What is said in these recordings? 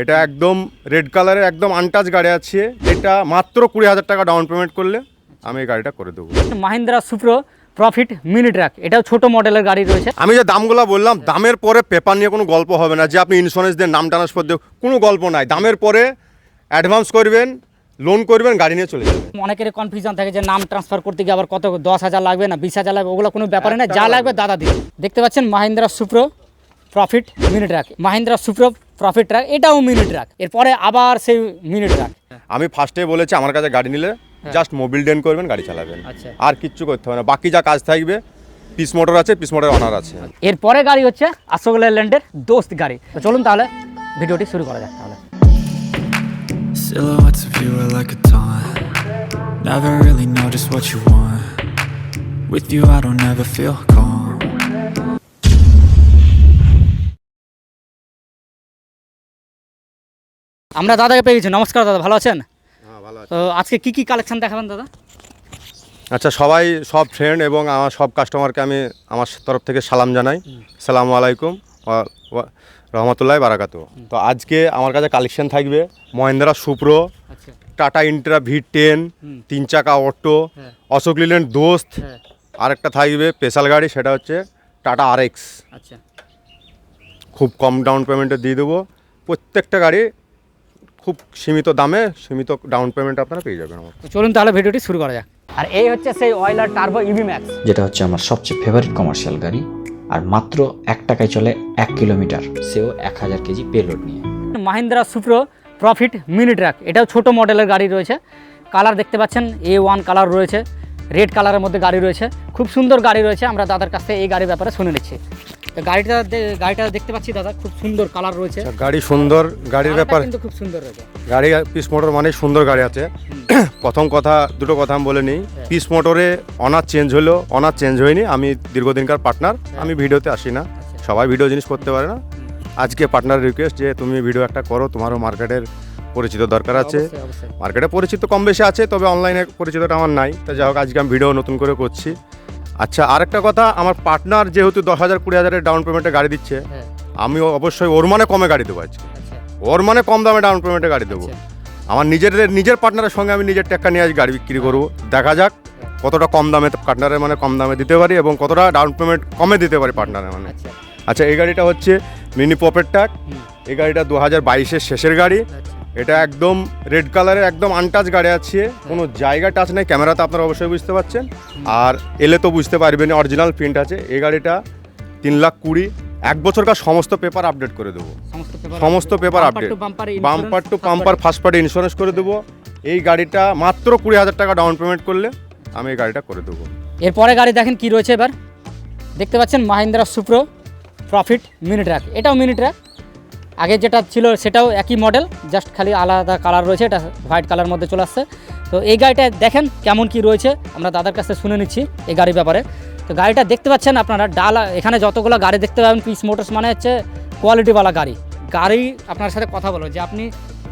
এটা একদম রেড কালারের একদম আনটাচ গাড়ি আছে। এটা মাত্র 20,000 টাকা ডাউন পেমেন্ট করলে আমি এই গাড়িটা করে দেবো। Mahindra Supro profit mini truck, এটাও ছোট মডেলের গাড়ি রয়েছে। আমি যে দামগুলো বললাম, দামের পরে পেপার নিয়ে কোনো গল্প হবে না যে আপনি ইন্স্যুরেন্স দিয়ে নাম ট্রান্সফার দিয়ে, কোনো গল্প নাই। দামের পরে অ্যাডভান্স করবেন, লোন করবেন, গাড়ি নিয়ে চলে যাবেন। অনেকের কনফিউশন থাকে যে নাম ট্রান্সফার করতে গিয়ে আবার কত 10,000 লাগবে না 20,000 লাগবে, ওগুলো কোনো ব্যাপারে না, যা লাগবে দাদা দিবে। দেখতে পাচ্ছেন Mahindra Supro profit mini truck, Mahindra Supro profit truck, এটাও মিনি ট্রাক। এরপরে আবার সেই মিনি ট্রাক। আমি ফার্স্টে বলেছি আমার কাছে গাড়ি নিলে জাস্ট মোবিল ডেন করবেন, গাড়ি চালাবেন, আচ্ছা। আর কিচ্ছু করতে হবে না। বাকি যা কাজ থাকবে, পিস মোটর আছে, পিস মোটর অনার আছে। এরপরে গাড়ি হচ্ছে অশোক লেল্যান্ডের দোস্ত গাড়ি। তো চলুন তাহলে ভিডিওটি শুরু করা যাক। তাহলে Silhouettes of you are like a taunt. Never really know just what you want. With you I don't ever feel calm. আমরা দাদাকে পেয়ে গেছি। নমস্কার দাদা, ভালো আছেন? হ্যাঁ, ভালো আছে। তো আজকে কি কি কালেকশন দেখাবেন দাদা? আচ্ছা, সব ফ্রেন্ড এবং আমার সব কাস্টমারকে আমি আমার তরফ থেকে সালাম জানাই। সালামু আলাইকুম রহমতুল্লাহ বারাকাতু। তো আজকে আমার কাছে কালেকশন থাকবে মহিন্দ্রা সুপ্রো, আচ্ছা টাটা ইন্ট্রা V10, 3 চাকা অটো, হ্যাঁ। অশোক লেল্যান্ড দোস্ত, হ্যাঁ আরেকটা থাকবে স্পেশাল গাড়ি, সেটা হচ্ছে টাটা RX। আচ্ছা খুব কম ডাউন পেমেন্টে দিয়ে দেবো। প্রত্যেকটা গাড়ি খুব সীমিত দামে, সীমিত ডাউন পেমেন্ট আপনারা পেয়ে যাবেন আমার। তো চলুন তাহলে ভিডিওটি শুরু করা যাক। আর এই হচ্ছে সেই অয়েলার টার্বো ইভি ম্যাক্স, যেটা হচ্ছে আমার সবচেয়ে ফেভারিট কমার্শিয়াল গাড়ি, আর মাত্র 1 টাকায় চলে 1 কিলোমিটার, সেও 1000 কেজি পেলোড নিয়ে। Mahindra Supro profit mini truck, এটাও ছোট মডেলের গাড়ি রয়েছে। কালার দেখতে পাচ্ছেন A1 কালার রয়েছে, রেড কালারের মধ্যে গাড়ি রয়েছে, খুব সুন্দর গাড়ি রয়েছে। আমরা দাদার কাছ থেকে এই গাড়ির ব্যাপারে শুনে নিচ্ছি। তো গাড়িটা দেখতে পাচ্ছি দাদা, খুব সুন্দর কালার রয়েছে। গাড়ি সুন্দর, গাড়ির ব্যাপার, কিন্তু খুব সুন্দর রয়েছে। গাড়ি পিস মোটর মানে সুন্দর গাড়ি আছে। প্রথম কথা, দুটো কথা আমি বলে নিই। পিস মোটরে অনার চেঞ্জ হলো, অনার চেঞ্জ হয়নি। আমি দীর্ঘদিনকার পার্টনার, আমি ভিডিওতে আসি না, সবাই ভিডিও জিনিস করতে পারে না। আজকে পার্টনার রিকোয়েস্ট যে তুমি ভিডিও একটা করো, তোমারও মার্কেটের পরিচিত দরকার আছে। অবশ্যই, অবশ্যই। মার্কেটে পরিচিত কম বেশি আছে, তবে অনলাইনে পরিচিতটা আমার নাই। তা যাই হোক, আজকে আমি ভিডিও নতুন করে করছি। আচ্ছা, আরেকটা কথা, আমার পার্টনার যেহেতু 10,000 20,000 ডাউন পেমেন্টে গাড়ি দিচ্ছে, হ্যাঁ, আমি অবশ্যই ওর মানে কমে গাড়ি দেবো আজকে। আচ্ছা, ওর মানে কম দামে ডাউন পেমেন্টে গাড়ি দেবো। আচ্ছা। আমার নিজের পার্টনারের সঙ্গে আমি নিজের টাকা নিয়ে আজ গাড়ি বিক্রি করবো। দেখা যাক কতটা কম দামে পার্টনারের মানে কম দামে দিতে পারি এবং কতটা ডাউন পেমেন্ট কমে দিতে পারি পার্টনারের মানে। আচ্ছা, আচ্ছা, এই গাড়িটা হচ্ছে মিনি পপেট ট্রাক। এই গাড়িটা 2022-এর শেষের গাড়ি। আচ্ছা। এটা একদম রেড কালারের একদম আনটাচ গাড়ি আছে, কোনো জায়গা টাচ নেই। ক্যামেরাতে আপনারা অবশ্যই বুঝতে পারছেন, আর এলে তো বুঝতে পারবেন, অরিজিনাল প্রিন্ট আছে। এই গাড়িটা 3,20,000, 1 বছরকার সমস্ত পেপার আপডেট করে দেবো। সমস্ত paper update, bumper to pumper first party insurance করে দেবো। এই গাড়িটা মাত্র 20,000 টাকা ডাউন পেমেন্ট করলে আমি এই গাড়িটা করে দেবো। এরপরে গাড়ি দেখেন কি রয়েছে। এবার দেখতে পাচ্ছেন Mahindra Supro profit mini truck, এটাও মিনি ট্রাক। আগে যেটা ছিল সেটাও একই মডেল, জাস্ট খালি আলাদা কালার রয়েছে, এটা হোয়াইট কালার মধ্যে চলে আসছে। তো এই গাড়িটা দেখেন কেমন কি রয়েছে, আমরা দাদার কাছে শুনে নিচ্ছি এই গাড়ির ব্যাপারে। তো গাড়িটা দেখতে পাচ্ছেন আপনারা, এখানে যতগুলো গাড়ি দেখতে পাবেন, পিস মোটরস মানে হচ্ছে কোয়ালিটিওয়ালা গাড়ি। আপনার সাথে কথা বলো যে আপনি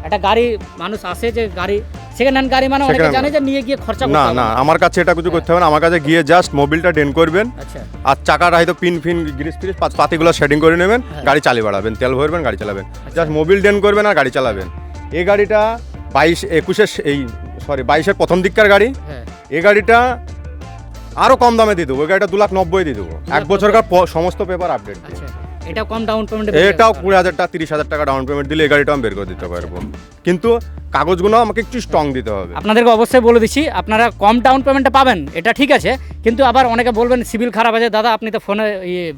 একটা গাড়ি, মানুষ আসে যে গাড়ি সেকেন্ড হ্যান্ড গাড়ি মানে অনেকে জানে যে নিয়ে গিয়ে খরচা করতে না হবে না, আমার কাছে এটা কিছু করতে হবে না। আমার কাছে গিয়ে জাস্ট মোবিলটা ডেন করবেন, আচ্ছা, আর চাকাটা হয়তো পিন গ্রিস ফ্রিস পাতিগুলো শেডিং করে নেবেন, গাড়ি চালিয়ে বাড়াবেন, তেল ভরবেন, গাড়ি চালাবেন। জাস্ট মোবিল ডেন করবেন আর গাড়ি চালাবেন। এই গাড়িটা 22-এর প্রথম দিককার গাড়ি। হ্যাঁ, এই গাড়িটা আরও কম দামে দিয়ে দেবো। এই গাড়িটা 2,90,000 দিয়ে দেবো, 1 বছরকার সমস্ত পেপার আপডেট। আচ্ছা, এটা কম ডাউন পেমেন্ট, এটাও 20,000 টাকা 30,000 টাকা ডাউন পেমেন্ট দিলে এই গাড়িটা আমি বের করে দিতে পারবো। কিন্তু কাগজগুলো আমাকে একটু স্ট্রং দিতে হবে। আপনাদেরকে অবশ্যই বলে দিচ্ছি, আপনারা কম ডাউন পেমেন্টটা পাবেন, এটা ঠিক আছে। কিন্তু আবার অনেকে বলবেন সিভিল খারাপ আছে। দাদা আপনি তো ফোনে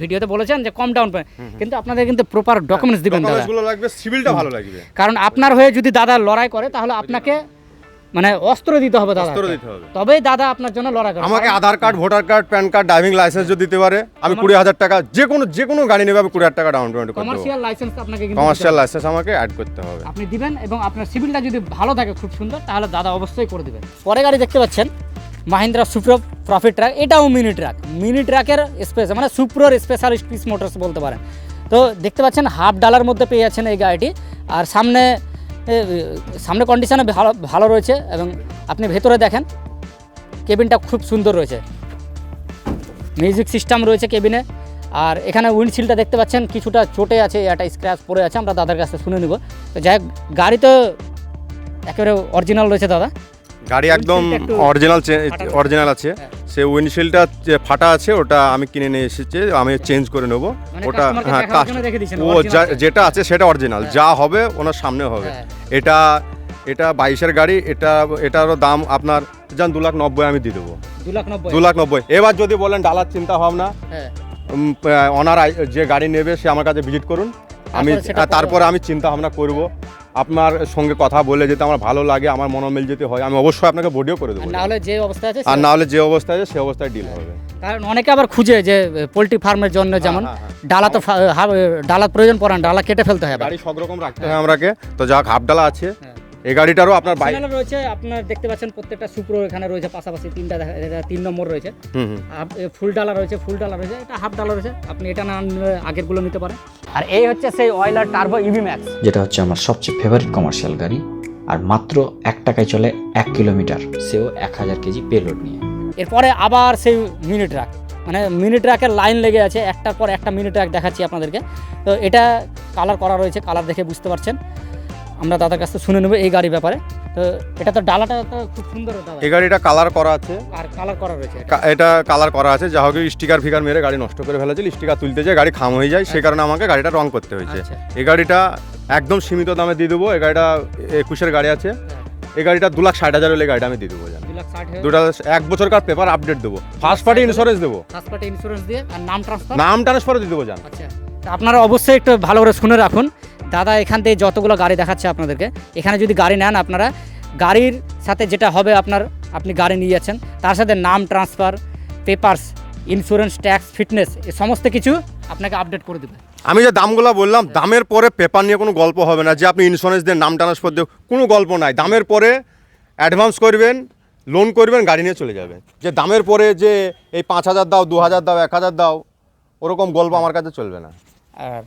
ভিডিওতে বলেছেন যে কম ডাউন পেমেন্ট, কিন্তু আপনাদের কিন্তু প্রপার ডকুমেন্টস দিবেন দাদা, ডকুমেন্টসগুলো লাগবে, সিভিলটা ভালো লাগবে। কারণ আপনার হয়ে যদি দাদা লড়াই করে তাহলে আপনাকে মানে অস্ত্র দিতে হবে দাদা, অস্ত্র দিতে হবে। তবেই দাদা আপনার জন্য লড়াই করে। আমাকে Aadhaar card, voter card, PAN card, driving licence যদি দিতে পারে, আমি 20,000 টাকা যে কোনো গাড়ি নেবে, আমি 20,000 টাকা ডাউন পেমেন্ট করতে হবে। কমার্শিয়াল লাইসেন্স আপনাকে কিন্তু কমার্শিয়াল লাইসেন্স আমাকে অ্যাড করতে হবে। আপনি দিবেন, এবং আপনার সিভিলটা যদি ভালো থাকে খুব সুন্দর, তাহলে দাদা অবশ্যই করে দেবেন। পরে গাড়ি দেখতে পাচ্ছেন মাহিন্দ্রা সুপ্রো প্রফিট ট্রাক, এটাও মিনি ট্রাক। মিনি ট্রাকের মানে সুপ্রোর স্পেশালিস্ট পিস মোটরস বলতে পারেন। তো দেখতে পাচ্ছেন হাফ ডালার মধ্যে পেয়ে যাচ্ছেন এই গাড়িটি, আর সামনে কন্ডিশনে ভালো রয়েছে, এবং আপনি ভেতরে দেখেন কেবিনটা খুব সুন্দর রয়েছে, মিউজিক সিস্টেম রয়েছে কেবিনে। আর এখানে উইন্ডশিল্ডটা দেখতে পাচ্ছেন কিছুটা চটে আছে, একটা স্ক্র্যাচ পড়ে আছে, আমরা দাদার কাছে শুনে নিব। তো যাই হোক, গাড়ি তো একেবারে অরিজিনাল রয়েছে দাদা। গাড়ি একদম একটু অরিজিনাল আছে। হ্যাঁ। সে উইন্ডশিল্ডটা যে ফাটা আছে ওটা আমি কিনে নিয়ে এসেছি, আমি চেঞ্জ করে নেবো। মানে ওটা কাস্টমারকে হ্যাঁ দেখানোর জন্য রেখে দিয়েছেন, ও original আছে। যেটা আছে সেটা অরিজিনাল, যা হবে ওনার সামনে হবে। হ্যাঁ। এটা 22-এর গাড়ি, এটারও দাম আপনার যান 2,90,000 আমি দিয়ে দেবো। 2,90,000 2,90,000। এবার যদি বলেন ডালার চিন্তা ভাবনা, হ্যাঁ। ওনার যে গাড়ি নেবে সে আমার কাছে ভিজিট করুন, আমি তারপরে আমি চিন্তা ভাবনা করব। আপনার সঙ্গে কথা বলে যেতে আমার ভালো লাগে, আমার মনোমিল যেতে হয়, আমি অবশ্যই আপনাকে বডিও করে দেবো। আর না হলে যে অবস্থা আছে আর না হলে যে অবস্থায় আছে সে অবস্থায় ডিল হবে। কারণ অনেকে আবার খুঁজে যে পোল্ট্রি ফার্মের জন্য যেমন হ্যাঁ, হ্যাঁ। ডালা তো ডালা প্রয়োজন পড়ে না, ডালা কেটে ফেলতে হয় আবার। গাড়ি সব রকম রাখতে হয় আমাকে, তো যাক হাফ ডালা আছে। হ্যাঁ। এই গাড়িটারও আপনার বাইক Optional রয়েছে, আপনার দেখতে পাচ্ছেন প্রত্যেকটা সুপ্রো এখানে রয়েছে পাশাপাশি, তিনটা এটা 3 নম্বর রয়েছে। ফুল ডালা রয়েছে, এটা হাফ ডালা রয়েছে, আপনি এটা না নিলে আগেরগুলো নিতে পারেন। আর এই হচ্ছে সেই অয়েলার টার্বো ইভি ম্যাক্স, যেটা হচ্ছে আমার সবচেয়ে ফেভারিট কমার্শিয়াল গাড়ি, আর মাত্র 1 টাকায় চলে 1 কিলোমিটার, সেও 1000 কেজি পেলোড নিয়ে। এরপরে আবার সেই মিনি ট্রাক, মানে মিনি ট্রাকের লাইন লেগে আছে, একটার পর একটা মিনি ট্রাক দেখাচ্ছি আপনাদেরকে। তো এটা কালার করা রয়েছে, কালার দেখে বুঝতে পারছেন। আমরা দাদার কাছে শুনে নেবো এই গাড়ির ব্যাপারে। তো এটা তো ডালাটা তো খুব সুন্দর দাদা, এই গাড়িটা কালার করা আছে, আর কালার করা রয়েছে এটা কালার করা আছে। যা হোক স্টিকার ফিকার মেরে গাড়ি নষ্ট করে ফেলেছিল, স্টিকার তুলতে যায় গাড়ি খাম হয়ে যায়, সেই কারণে আমাকে গাড়িটা রং করতে হয়েছে। আচ্ছা। এই গাড়িটা একদম সীমিত দামে দিয়ে দেবো। এই গাড়িটা 21-এর গাড়ি আছে, এই গাড়িটা 2,60,000 হলে গাড়িটা আমি দিয়ে দেবো। জান 2,60,000 1 বছরকার পেপার আপডেট দেবো, ফার্স্ট পার্টি ইন্স্যুরেন্স দেবো, ফার্স্ট পার্টি ইন্স্যুরেন্স দিয়ে, আর নাম ট্রান্সফার দিয়ে দেবো। জান আচ্ছা, তা আপনারা অবশ্যই একটু ভালো করে শুনে রাখুন। দাদা এখান থেকে যতগুলো গাড়ি দেখাচ্ছে আপনাদেরকে, এখানে যদি গাড়ি নেন আপনারা, গাড়ির সাথে যেটা হবে আপনি গাড়ি নিয়ে যাচ্ছেন, তার সাথে নাম transfer, papers, insurance, tax, fitness, এই সমস্ত কিছু আপনাকে আপডেট করে দেবে। আমি যে দামগুলো বললাম, দামের পরে পেপার নিয়ে কোনো গল্প হবে না, যে আপনি ইন্স্যুরেন্স দিয়ে নাম ট্রান্সফার দিয়ে কোনো গল্প নাই। দামের পরে অ্যাডভান্স করবেন, লোন করবেন, গাড়ি নিয়ে চলে যাবেন। যে দামের পরে যে এই 5,000 দাও, 2,000 দাও, 1,000 দাও, ওরকম গল্প আমার কাছে চলবে না। আর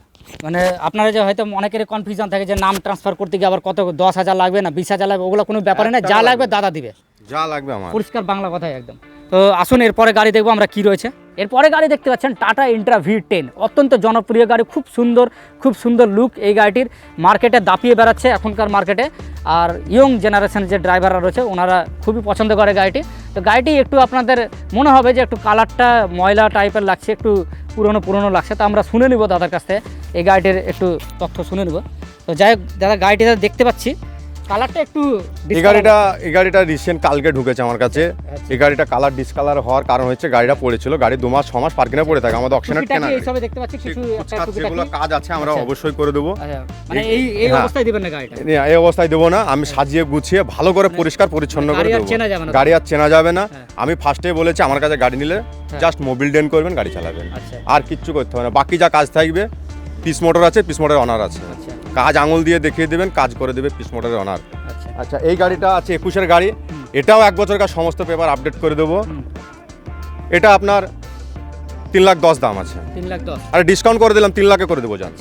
মানে আপনারা যে হয়তো অনেকের কনফিউশন থাকে যে নাম ট্রান্সফার করতে গিয়ে আবার কত 10,000 লাগবে না 20,000 লাগবে, ওগুলো কোনো ব্যাপারে না, যা লাগবে দাদা দিবে, যা লাগবে আমার। পরিষ্কার বাংলা কথাই একদম। তো আসুন এরপরে গাড়ি দেখবো আমরা কি রয়েছে। এরপরে গাড়ি দেখতে পাচ্ছেন টাটা ইন্ট্রা V10, অত্যন্ত জনপ্রিয় গাড়ি, খুব সুন্দর লুক। এই গাড়িটির মার্কেটে দাপিয়ে বেড়াচ্ছে এখনকার মার্কেটে, আর ইয়ং জেনারেশনের যে ড্রাইভাররা রয়েছে ওনারা খুবই পছন্দ করে গাড়িটি। তো গাড়িটি একটু আপনাদের মনে হবে যে একটু কালারটা ময়লা টাইপের লাগছে, একটু পুরনো লাগছে। তো আমরা শুনে নিব দাদার কাছ থেকে এই গাড়িটির একটু তথ্য শুনে নিব। তো যাই হোক দাদা, গাড়িটা দেখতে পাচ্ছি কালারটা একটু এই গাড়িটা রিসেন্ট কালকে ঢুকেছে আমার কাছে। এই গাড়িটা কালার ডিসকালার হওয়ার কারণ হচ্ছে গাড়িটা পড়েছিল, গাড়ি 2 মাস 6 মাস পার্কিংয়ে পড়ে থাকে, আমাদের অকশনের কেনা এইসবে দেখতে পাচ্ছি কিছু একটা যেগুলো কাজ আছে আমরা আচ্ছা। অবশ্যই করে দেবো। আচ্ছা, মানে এই অবস্থায় দিবেন না গাড়িটা? এই অবস্থায় দেবো না, আমি সাজিয়ে গুছিয়ে ভালো করে পরিষ্কার পরিচ্ছন্ন করে দেবো। গাড়ি আর চেনা যাবে না। আমি ফার্স্টে বলেছি আমার কাছে গাড়ি নিলে জাস্ট মোবিল ডেন করবেন, গাড়ি চালাবেন, আর কিচ্ছু করতে হবে না। বাকি যা কাজ থাকবে, পিস মোটর আছে, পিস মোটরের অনার আছে, কাজ আঙুল দিয়ে দেখিয়ে দেবেন, কাজ করে দেবে পিস মোটরের অনার। আচ্ছা, এই গাড়িটা আছে 21-এর গাড়ি, এটাও 1 বছরকার সমস্ত পেপার আপডেট করে দেবো। এটা আপনার 3,10,000 দাম আছে, 3,10,000, আর ডিসকাউন্ট করে দিলাম 3 লাখে করে দেবো। জান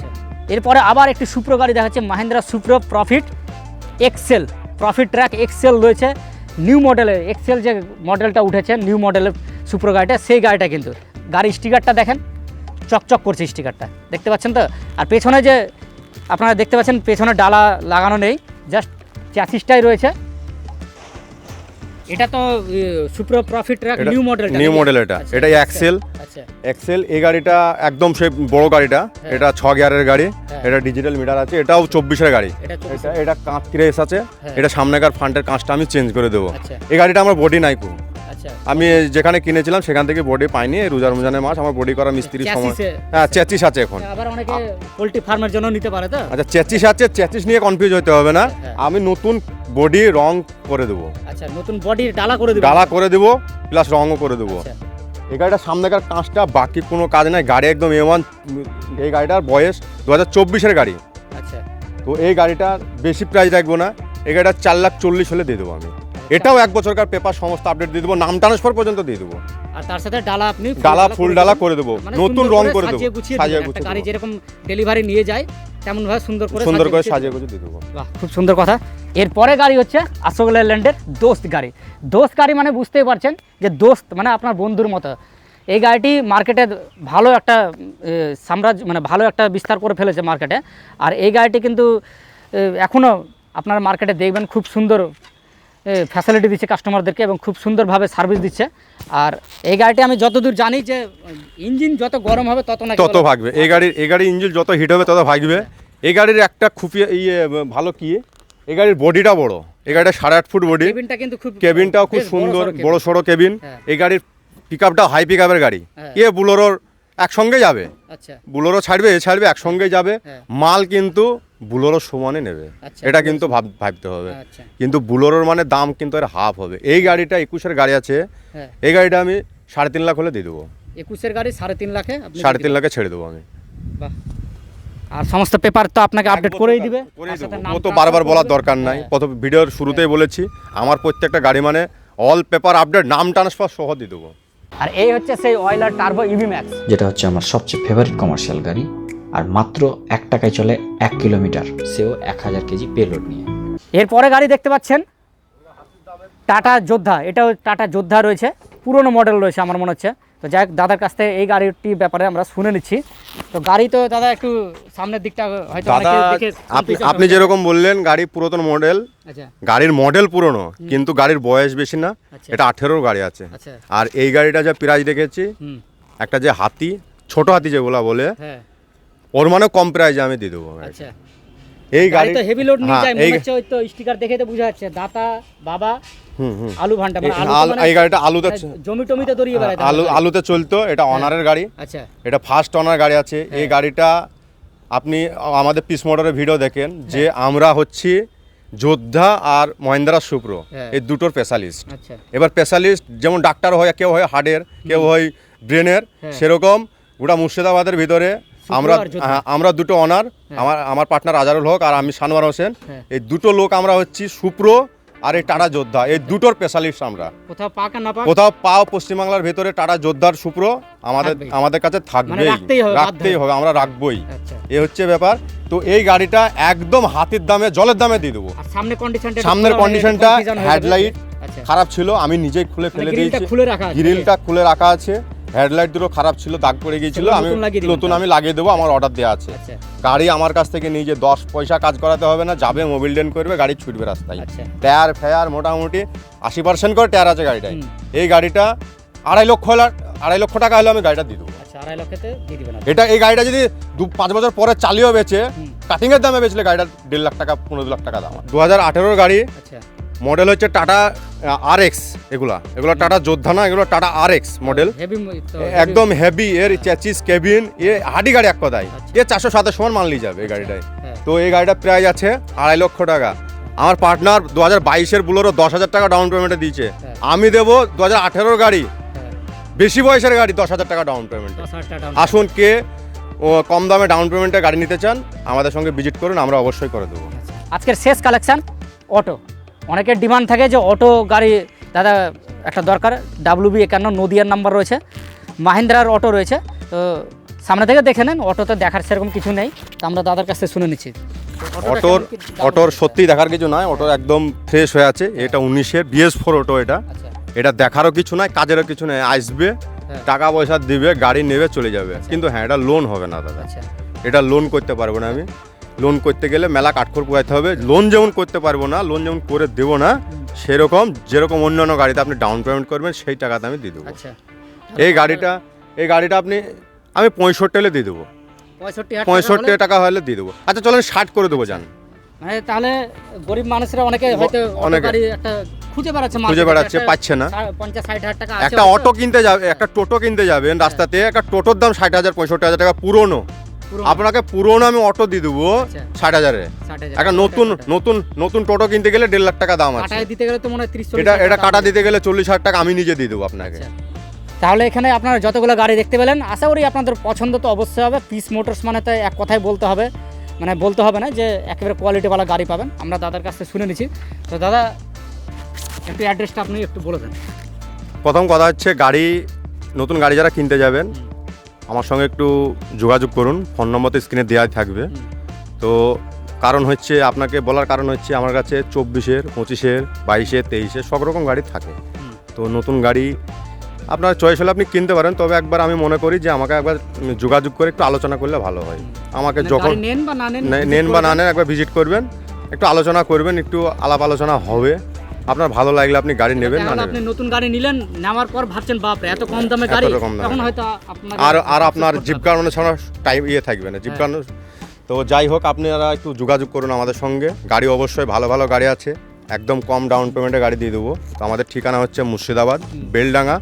এরপরে আবার একটি সুপ্রো গাড়ি দেখাচ্ছে, Mahindra Supro profit excel, profit track excel রয়েছে, নিউ মডেলের এক্সেল যে মডেলটা উঠেছে, নিউ মডেলের সুপ্রো গাড়িটা, সেই গাড়িটা কিন্তু গাড়ির স্টিকারটা দেখেন, চকচক করছে স্টিকারটা, দেখতে পাচ্ছেন তো। আর পেছনে যে আপনারা দেখতে পাচ্ছেন, পেছনে ডালা লাগানো নেই, জাস্ট চ্যাসিসটাই রয়েছে। এটা তো সুপ্রো প্রফিট ট্র্যাক নিউ মডেল, এটা এক্সেল। এই গাড়িটা একদম সেই বড় গাড়িটা, এটা 6 গিয়ারের গাড়ি, এটা ডিজিটাল মিটার আছে, এটাও 24-এর গাড়ি। এটা কাঁচ ক্রেস আছে, এটা সামনেকার ফ্রন্টের কাঁচটা আমি চেঞ্জ করে দেবো। এই গাড়িটা আমার বডি নাই কো, আমি যেখানে কিনেছিলাম সেখান থেকে বডি পাইনি, রোজানের মাস আমার বডি করা মিস্ত্রির সময়। হ্যাঁ, 33 আছে এখন। আবার অনেকে পোল্ট্রি ফার্মের জন্য নিতে পারে তো। আচ্ছা, 33 আছে, 33 নিয়ে কনফিউজ হতে হবে না, আমি নতুন বডি রং করে দেবো। আচ্ছা, নতুন বডির ডালা করে দেবো, প্লাস রঙও করে দেবো। এই গাড়িটার সামনেকার কাঁচটা, বাকি কোনো কাজ নাই, গাড়ি একদম A1। এই গাড়িটার বয়স 2024-এর গাড়ি। আচ্ছা, তো এই গাড়িটার বেশি প্রাইস রাখবো না, এই গাড়িটা 4,40,000 হলে দিয়ে দেবো আমি। এটাও 1 বছরকার পেপার সমস্ত আপডেট দিয়ে দেবো, নাম ট্রান্সফার পর্যন্ত দিয়ে দেবো, আর তার সাথে ডালা আপনি ফুল ডালা করে দেবো, নতুন রং করে দেবো, সাজিয়ে গুছিয়ে গাড়ি যেরকম ডেলিভারি নিয়ে যায় তেমন ভাবে সুন্দর করে সাজিয়ে গুছিয়ে দিয়ে দেবো। বাহ, খুব সুন্দর কথা। এরপরে গাড়ি হচ্ছে অশোক লেল্যান্ডের দোস্ত গাড়ি। দোস্ত গাড়ি মানে বুঝতেই পারছেন যে দোস্ত মানে আপনার বন্ধুর মতো। এই গাড়িটি মার্কেটে ভালো একটা সাম্রাজ্য মানে ভালো একটা বিস্তার করে ফেলেছে মার্কেটে। আর এই গাড়িটি কিন্তু এখনও আপনারা মার্কেটে দেখবেন খুব সুন্দর ফ্যাসিলিটি দিচ্ছে কাস্টমারদেরকে এবং খুব সুন্দরভাবে সার্ভিস দিচ্ছে। আর এই গাড়িটি আমি যতদূর জানি যে ইঞ্জিন যত গরম হবে তত নাকি তত ভাগবে। এই গাড়ির ইঞ্জিন যত হিট হবে তত ভাগবে। এই গাড়ির একটা খুফিয়ে ভালো কি, এই গাড়ির বডিটা বড়। এই গাড়িটা 8.5 ফুট বডি, কেবিনটা কিন্তু খুব কেবিনটাও খুব সুন্দর, বড় সড়ো কেবিন। হ্যাঁ। এই গাড়ির পিক আপটা হাই পিক আপের গাড়ি। হ্যাঁ। বুলোরোর একসঙ্গে যাবে, আচ্ছা বুলোরো ছাড়বে এ ছাড়বে একসঙ্গে যাবে। হ্যাঁ। মাল কিন্তু বুলোরোর সমানে নেবে, আচ্ছা, এটা কিন্তু ভাবতে হবে। আচ্ছা কিন্তু বুলোরোর মানে দাম কিন্তু এর হাফ হবে। এই গাড়িটা 21-এর গাড়ি আছে, হ্যাঁ এই গাড়িটা আমি 3.5 লাখ হলে দিয়ে দেবো। 21-এর গাড়ি 3.5 লাখে আপনি 3.5 লাখে ছেড়ে দেবো আমি। বাহ। আর সমস্ত পেপার তো আপনাকে আপডেট করেই দিবে, করেই তার সাথে দেবো। নাম ও তো ট্রান্সফার বারবার করে বলার দিবে। দরকার নাই, হ্যাঁ। কত ভিডিওর শুরুতেই বলেছি আমার প্রত্যেকটা গাড়ি মানে অল পেপার আপডেট, নাম ট্রান্সফার সহ দিয়ে দেবো। আর এই হচ্ছে সেই অয়েলার টার্বো ইভি ম্যাক্স। যেটা হচ্ছে আমার সবচেয়ে ফেভারিট কমার্শিয়াল গাড়ি, আর মাত্র 1 টাকায় চলে 1 কিলোমিটার, সেও 1000 কেজি পেলোড নিয়ে। এরপরে গাড়ি দেখতে পাচ্ছেন টাটা যোদ্ধা। এটাও টাটা যোদ্ধা রয়েছে, পুরনো মডেল রয়েছে আমার মনে হচ্ছে। তো যাই হোক, দাদার কাছ থেকে এই গাড়িটির ব্যাপারে আমরা শুনে নিচ্ছি। তো গাড়ি তো দাদা একটু সামনের দিকটা হয়তো দাদা অনেকে দেখে আপনি যেরকম বললেন গাড়ি পুরাতন মডেল, আচ্ছা গাড়ির মডেল পুরনো কিন্তু গাড়ির বয়স বেশি না। আচ্ছা। এটা 18 গাড়ি আছে। আচ্ছা আর এই গাড়িটা যা প্রাইস দেখেছি, হুম একটা যে হাতি, ছোট হাতি যেগুলা বলে, হ্যাঁ ওর মানে কম প্রাইজে আমি দিয়ে দেবো গাড়িটা। আচ্ছা। এই গাড়ি গাড়ি তো হেভি লোড নিয়ে হ্যাঁ, যায় এই মনে হচ্ছে। ওই তো স্টিকার দেখে তো বোঝা যাচ্ছে দাতা বাবা আলু ভান্ডা, মানে আলু তো মানে এই গাড়িটা আলুতে জমি টমিতে দড়িয়ে বেড়ায় আলুতে চলতো। এটা অনারের গাড়ি, আচ্ছা এটা ফার্স্ট অনার গাড়ি আছে। এই গাড়িটা আপনি আমাদের পিস মোটরের ভিডিও দেখেন যে আমরা হচ্ছি যোদ্ধা আর মহিন্দ্রা সুপ্রো, হ্যাঁ। এই দুটোর স্পেশালিস্ট। আচ্ছা এবার স্পেশালিস্ট যেমন ডাক্তার হয়, কেউ হয় হার্টের, কেউ হয় ব্রেনের, হ্যাঁ। সেরকম গোটা মুর্শিদাবাদের ভিতরে আর যোদ্ধা। আমরা দুটো অনার, আমার পার্টনার আজারুল হক আর আমি সানোয়ার হোসেন, হ্যাঁ। এই দুটো লোক আমরা হচ্ছি সুপ্রো আর এই টাটা যোদ্ধা, এই দুটোর স্পেশালিস্ট আমরা। কোথাও পাক আর না পাক কোথাও পাও পশ্চিমবাংলার ভেতরে টাটা যোদ্ধার সুপ্রো থাকবেই। আমাদের কাছে মানে থাকবেই, রাখতেই হবে, রাখতেই হবে, আমরা রাখবই। আচ্ছা। এ হচ্ছে ব্যাপার। তো এই গাড়িটা একদম হাতির দামে, জলের দামে দিয়ে দেবো। আর সামনের কন্ডিশনটা হেডলাইট আচ্ছা খারাপ ছিল, আমি নিজেই খুলে ফেলে গ্রিলটা দিয়েছি। খুলে রাখা আছে। গ্রিলটা খুলে রাখা আছে, হেডলাইট দুটো খারাপ ছিল, দাগ পড়ে গিয়েছিল, সেগুলো আমি নতুন লাগিয়ে দিবেন নতুন তাহলে? আমি লাগিয়ে দেবো, আমার অর্ডার দেওয়া আছে। আচ্ছা গাড়ি আমার কাছ থেকে নিয়ে যে 10 পয়সা কাজ করাতে হবে না, যাবে মোবিল ডেন করবে, গাড়ি ছুটবে রাস্তায়। আচ্ছা টায়ার ফেয়ার মোটামুটি 80% করে টায়ার আছে গাড়িটায়। হুম। এই গাড়িটা 2.5 লক্ষ টাকা হলে আমি গাড়িটা দিয়ে দেবো। আচ্ছা 2.5 লক্ষতে দিয়ে দিবেন আপনি। এই গাড়িটা যদি 5 বছর পরে চালিয়েও বেচে, হুম। কাটিংয়ের দামে বেচলে গাড়িটা 1.5 লাখ টাকা 15 লাখ টাকা দাম। 2018 গাড়ি, আচ্ছা মডেল হচ্ছে টাটা RX। এগুলা টাটা যোদ্ধা না, এগুলো টাটা RX মডেল, হেভি তো একদম হেভি। এর চ্যাচিস কেবিন, এ হাডি গাড়ি এক কথায়। আচ্ছা। এ 407 সমান মাল নিয়ে যাবে এই গাড়িটায়। হ্যাঁ। তো এই গাড়িটা প্রাইস আছে 2.5 লক্ষ টাকা। আমার পার্টনার 2022-এর বুলোরো 10,000 টাকা ডাউন পেমেন্টে দিয়েছে, হ্যাঁ। আমি দেবো 2018 গাড়ি, হ্যাঁ, বেশি বয়সের গাড়ি 10,000 টাকা ডাউন পেমেন্টে। 10,000 টাকা down। আসুন, কে ও কম দামে ডাউন পেমেন্টে গাড়ি নিতে চান আমাদের সঙ্গে ভিজিট করুন, আমরা অবশ্যই করে দেবো। আজকের শেষ কালেকশন অটো। অনেকের ডিমান্ড থাকে যে অটো গাড়ি দাদা একটা দরকার। WB51 নদিয়ার নাম্বার রয়েছে, মাহিন্দ্রার অটো রয়েছে। তো সামনে থেকে দেখে নেন, অটোতে দেখার সেরকম কিছু নেই। তো আমরা দাদার কাছে শুনে নিচ্ছি। অটোর সত্যি দেখার কিছু নয়, অটো একদম ফ্রেশ হয়ে আছে। এটা 19-এর BS4 অটো। আচ্ছা এটা দেখারও কিছু নয়, কাজেরও কিছু নয়। আসবে, হ্যাঁ। টাকা পয়সা দিবে, গাড়ি নেবে, চলে যাবে। কিন্তু হ্যাঁ, এটা লোন হবে না দাদা, আচ্ছা এটা লোন করতে পারবো না আমি। লোন করতে গেলে মেলা কাঠখড় পোয়াতে হবে। লোন যেমন করতে পারবো না, লোন যেমন করে দেবো না, সেরকম যেরকম অন্যান্য গাড়িতে আপনি ডাউন পেমেন্ট করবেন সেই টাকাতে আমি দিয়ে দেবো। আচ্ছা এই গাড়িটা আমি 65 হলে দিয়ে দেবো, 65 টাকা হলে দিয়ে দেবো। আচ্ছা চলেন 60 করে দেবো, যান। মানে তাহলে গরিব মানুষরা অনেকে হয়তো অটো অনেকে গাড়ি একটা খুঁজে বেড়াচ্ছে, খুঁজে বেড়াচ্ছে, পাচ্ছে না। 50-60 হাজার টাকা আছে একটা অটো কিনতে যাবে, একটা টোটো কিনতে যাবেন রাস্তাতে, একটা টোটোর দাম 60,000 65,000 টাকা পুরনো। আপনাকে পুরনো আমি অটো দিয়ে দেবো আচ্ছা। 60,000-এ। 60,000 একটা নতুন টোটো কিনতে গেলে 1.5 লাখ টাকা দাম আছে। কাটায় দিতে গেলে তো মনে হয় 30-40 এটা হাজার টাকা কাটা দাম। দিতে গেলে 40,000 টাকা আমি নিজে দিয়ে দেবো আপনাকে। আচ্ছা। তাহলে এখানে আপনারা যতগুলো গাড়ি দেখতে পেলেন, আশা করি আপনাদের পছন্দ তো অবশ্যই হবে। পিস মোটরস মানে তো এক কথায় বলতে হবে, মানে বলতে হবে না যে একেবারে কোয়ালিটিওয়ালা গাড়ি পাবেন। আমরা দাদার কাছ থেকে শুনে নিচ্ছি। তো দাদা একটু অ্যাড্রেসটা আপনি একটু বলে দেন। প্রথম কথা হচ্ছে, নতুন গাড়ি যারা কিনতে যাবেন আমার সঙ্গে একটু যোগাযোগ করুন, ফোন নম্বর তো স্ক্রিনে দেওয়া থাকবে। তো কারণ হচ্ছে, আপনাকে বলার কারণ হচ্ছে আমার কাছে 24-এর 25-এর 22-এর 23-এর সব রকম গাড়ি থাকে। তো নতুন গাড়ি আপনার চয়েস হলে আপনি কিনতে পারেন, তবে একবার আমি মনে করি যে আমাকে একবার যোগাযোগ করে একটু আলোচনা করলে ভালো হয়। আমাকে মানে যখন গাড়ি নেন বা না নেন বা না নেন একবার ভিজিট করবেন, একটু আলোচনা করবেন, একটু আলাপ আলোচনা হবে। আপনার ভালো লাগলে আপনি গাড়ি নেবেন না তাহলে আপনি নেবেন। নতুন গাড়ি নিলেন, নেওয়ার পর ভাবছেন বাপরে এত কম দামে গাড়ি, এত কম দামে তখন গাড়ি। হয়তো আপনার আর আপনার জিপ কারণে ছাড়া টাইম থাকবে না, জিপ হ্যাঁ। কারণে। তো যাই হোক, আপনারা একটু যোগাযোগ করুন আমাদের সঙ্গে। গাড়ি অবশ্যই ভালো ভালো গাড়ি আছে, একদম কম ডাউন পেমেন্টে গাড়ি দিয়ে দেবো। তো আমাদের ঠিকানা হচ্ছে মুর্শিদাবাদ বেলডাঙ্গা,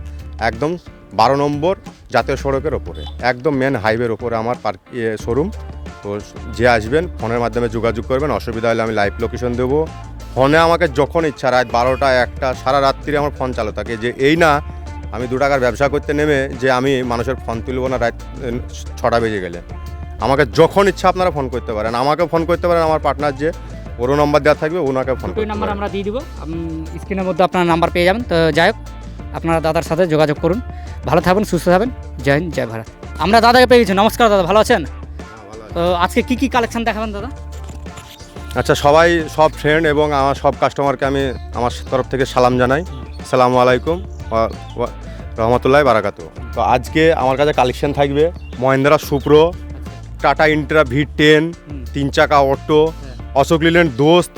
একদম 12 নম্বর জাতীয় সড়কের ওপরে, একদম মেন হাইওয়ের ওপরে আমার শোরুম। তো যে আসবেন ফোনের মাধ্যমে যোগাযোগ করবেন, অসুবিধা হলে আমি লাইভ লোকেশন দেবো। ফোনে আমাকে যখন ইচ্ছা, রাত 12টা 1টা সারা রাত্রি আমার ফোন চালু থাকে। যে এই না আমি 2 টাকার ব্যবসা করতে নেমে যে আমি মানুষের ফোন তুলব না রাত 6টা বেজে গেলে। আমাকে যখন ইচ্ছা আপনারা ফোন করতে পারেন, আমাকে ফোন করতে পারেন। আমার পার্টনার যে ওরও নাম্বার দেওয়া থাকবে, ওনাকে ফোন দুটোই করতে নাম্বার পারেন। আমরা দিয়ে দিব, স্ক্রিনের মধ্যে আপনার নাম্বার পেয়ে যাবেন। তো যাই হোক, আপনারা দাদার সাথে যোগাযোগ করুন। ভালো থাকবেন, সুস্থ থাকবেন। জয় হিন্দ, জয় ভারত। আমরা দাদাকে পেয়ে গেছি। নমস্কার দাদা, ভালো আছেন? তো আজকে কি কি কালেকশন দেখাবেন দাদা? আচ্ছা, সব ফ্রেন্ড এবং আমার সব কাস্টমারকে আমি আমার তরফ থেকে সালাম জানাই। আসসালামু আলাইকুম রহমতুল্লাহ বারাকাতু। তো আজকে আমার কাছে কালেকশন থাকবে মহিন্দ্রা সুপ্রো, টাটা ইন্ট্রা V10, 3 চাকা অটো, অশোক লিল্যান্ড দোস্ত,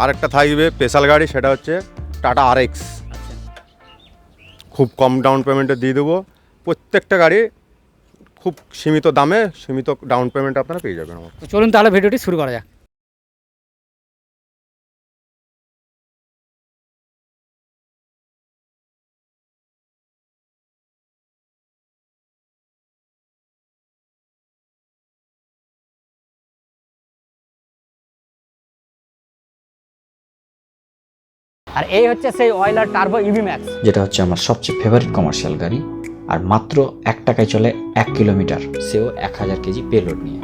আরেকটা থাকবে স্পেশাল গাড়ি, সেটা হচ্ছে টাটা RX। খুব কম ডাউন পেমেন্টে দিয়ে দেবো। প্রত্যেকটা গাড়ি খুব সীমিত দামে, সীমিত ডাউন পেমেন্ট আপনারা পেয়ে যাবেন আমার। তো চলুন তাহলে ভিডিওটি শুরু করা যাক। আর এই হচ্ছে সেই অয়েলার টার্বো ইভি ম্যাক্স। যেটা হচ্ছে আমার সবচেয়ে ফেভারিট কমার্শিয়াল গাড়ি, আর মাত্র 1 টাকায় চলে 1 কিলোমিটার, সেও 1000 কেজি পেলোড নিয়ে।